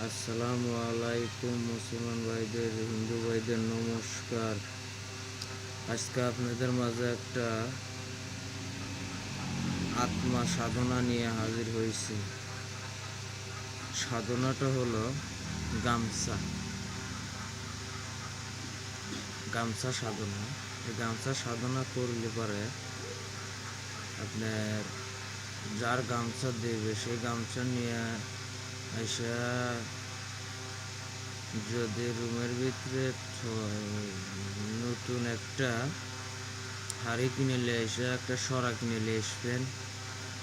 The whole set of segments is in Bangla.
আসসালামু আলাইকুম মুসলমান ভাইদের, হিন্দু ভাইদের নমস্কার। আজকে আপনাদের মাঝে একটা আত্মা সাধনা নিয়ে হাজির হয়েছি। সাধনাটা হলো গামছা গামছা সাধনা। এই গামছা সাধনা করলে পরে আপনার যার গামছা দেবে সেই গামছা নিয়ে এসে যদি রুমের ভিতরে নতুন একটা হাড়ি কিনে নিয়ে এসে একটা সরা কিনে নিয়ে আসবেন।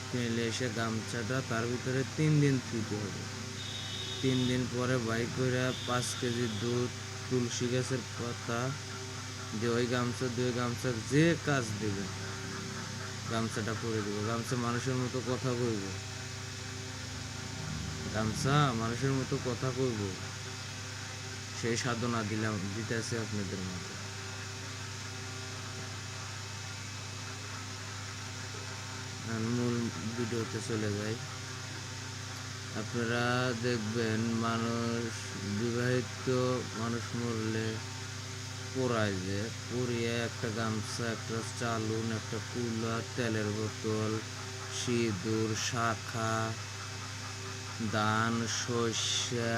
কিনে নিয়ে এসে গামছাটা তার ভিতরে 3 দিন থুইতে হবে। 3 দিন পরে বাই করে 5 কেজি দুধ, তুলসী গাছের পাতা দিয়ে ওই গামছা যে কাজ দেবে গামছাটা করে দেবো। গামছা মানুষের মতো কথা কইব। গামছা মানুষের মতো কথা কইব। সেই সাধনা দিতেছে আপনাদের মধ্যে। মূল ভিডিওতে চলে যাই। আপনারা দেখবেন বিবাহিত মানুষ মরলে পোড়ায়, যে পুড়িয়ে একটা গামছা, একটা চালুন, একটা কুলার, তেলের বোতল, সিঁদুর, শাখা, ধান, সর্ষে,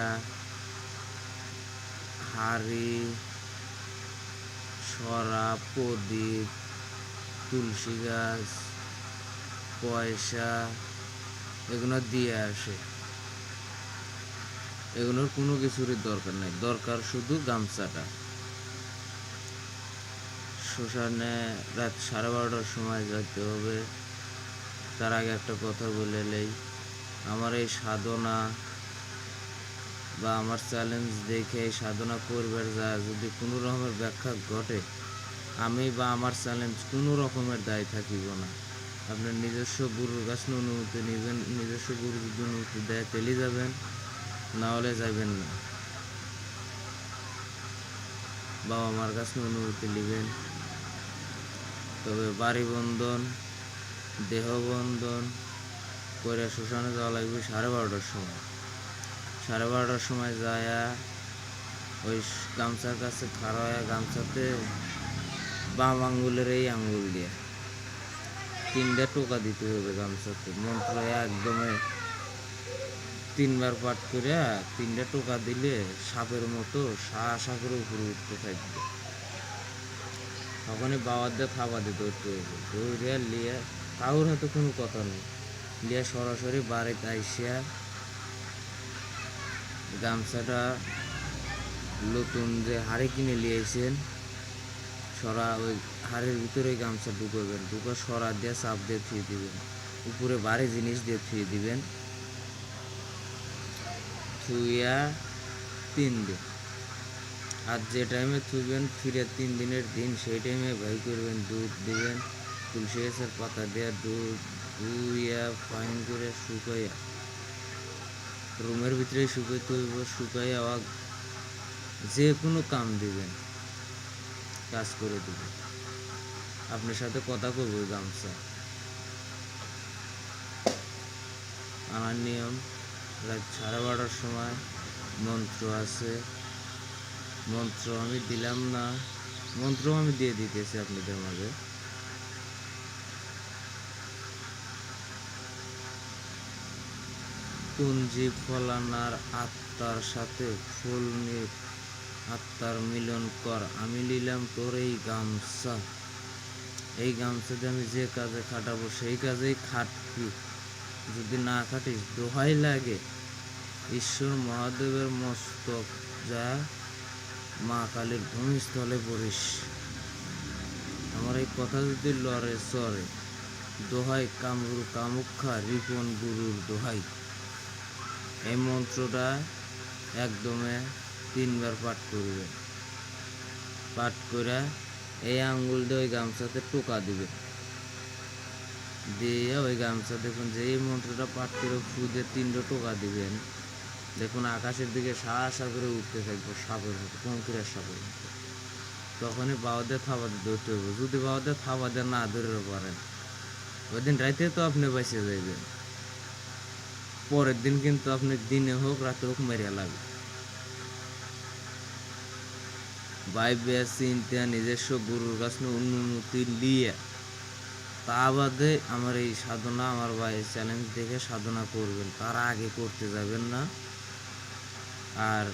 হাড়ি, সরা, প্রদীপ, তুলসী গাছ, পয়সা এগুলো দিয়ে আসে। এগুলোর কোনো কিছুরই দরকার নাই, দরকার শুধু গামছাটা। শ্মশানে রাত 12:30টার সময় যেতে হবে। তার আগে একটা কথা বলে নেই, আমার এই সাধনা বা আমার চ্যালেঞ্জ দেখে এই সাধনা করবার যায় যদি কোনো রকমের ব্যাখ্যা ঘটে, আমি বা আমার চ্যালেঞ্জ কোনো রকমের দায়ী থাকিব না। আপনার নিজস্ব গুরুর কাছে অনুমতি নেবেন, নিজস্ব গুরু যদি অনুমতি দেয় তেলে যাবেন, না হলে যাবেন না। বাবা মার কাছে অনুমতি নেবেন। তবে বাড়ি বন্ধন, দেহ বন্ধন করে শ্মশানে যাওয়া লাগবে 12:30টার সময়। 12:30টার সময় যায় ওই গামছার কাছে খাড়া হয়ে গামছাতে বাম আঙ্গুলের এই আঙ্গুল দিয়ে 3টা টোকা দিতে হবে গামছাতে। মন্ত্র একদমে 3বার পাঠ করে 3টা টোকা দিলে সাপের মতো সা করে উপরে উঠতে থাকবে। তখনই বাবার দিয়ে থাবা দিতে উঠতে হবে। দৌড়িয়া লিয়ে কারোর হাতে কোনো কথা নেই, লিয়ে সরাসরি বাড়িতে আইসিয়া গামছাটা নতুন যে হাড়ি কিনে লিয়েছেন সরা ওই হাড়ির ভিতরে গামছা ঢুকবেন, ঢুকে সরা দিয়ে চাপ দিয়ে থুয়ে দিবেন, উপরে ভারী জিনিস দিয়ে থুয়ে দিবেন। থুইয়া 3 দিন, আর যে টাইমে থুবেন ফিরে 3 দিনের দিন সেই টাইমে ভাই করবেন, দুধ দিবেন, তুলসী গাছের পাতা দিয়ে দুধ ধুইয়া ফাইন করে শুকাইয়া রুমের ভিতরে শুকাইতে হইব। শুকাইয়া যে কোনো কাম দিবেন, কাজ করে দিবে। আপনার সাথে কথা কইব। গামছা আমার নিয়ম, রাত 12:30টার সময় মন্ত্র আছে। মন্ত্র আমি দিলাম না, মন্ত্র আমি দিয়ে দিতেছি আপনাদের মাঝে। কুঞ্জি ফলানার আত্মার সাথে ফুল আত্মার মিলন কর, আমি নিলাম তোর এই গামছা। এই গামছাতে আমি যে কাজে খাটাবো সেই কাজেই খাটবি, যদি না খাটিস দোহাই লাগে ঈশ্বর মহাদেবের মস্তক যা মা কালীর ভূমিস্থলে পড়িস। আমার এই কথা যদি লড়ে চরে, দোহাই কামরু কামুক্ষা রিপন গুরুর দোহাই। এই মন্ত্রটা একদমে 3বার পাঠ করবে। পাঠ করে এই আঙ্গুল দিয়ে ওই গামছাতে টোকা দিবে, দিয়ে ওই গামছা দেখুন যে এই মন্ত্রটা পাঠ করে ফু দিয়ে 3টা টোকা দিবেন, দেখুন আকাশের দিকে সা করে উঠতে থাকবো সাপের মতো, কঙ্কিরের সাপের মতো। তখনই বাবাদের থাবা দিতে উঠতে হবে। যদি বাবাদের থাবা দিয়ে না ধরে পারেন, ওই দিন রাইতে তো আপনি বেঁচে যাইবেন। পরের দিন কিন্তু আপনি দিনে হোক রাতে হোক মেরিয়া লাগবে। ভাইবে চিন্তা নিজস্ব গুরুর কাছে অনুমতি লিয়ে তা বাদে আমার এই সাধনা, আমার ভাই চ্যালেঞ্জ দেখে সাধনা করবেন, তার আগে করতে যাবেন না। আর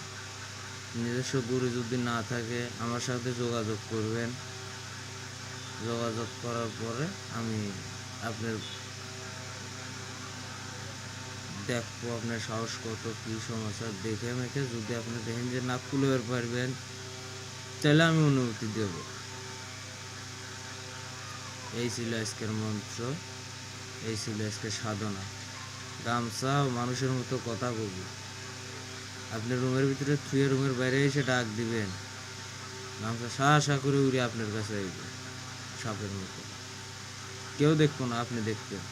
নিজস্ব গুরু যদি না থাকে আমার সাথে যোগাযোগ করবেন, যোগাযোগ করার পরে আমি আপনার দেখবো আপনার সাহস কত, কী সমস্যা দেখে মেখে যদি আপনি দেখেন যে না কুলোর পারবেন তাহলে আমি অনুমতি দেব। এই ছিল আজকের মন্ত্র, এই ছিল আজকের সাধনা। গামছা মানুষের মতো কথা বলবি, আপনি রুমের ভিতরে থুয়ে রুমের বাইরে এসে ডাক দিবেন, গামছা সা করে উড়ে আপনার কাছে আইবে সাপের মতো। কেউ দেখবো না, আপনি দেখবেন।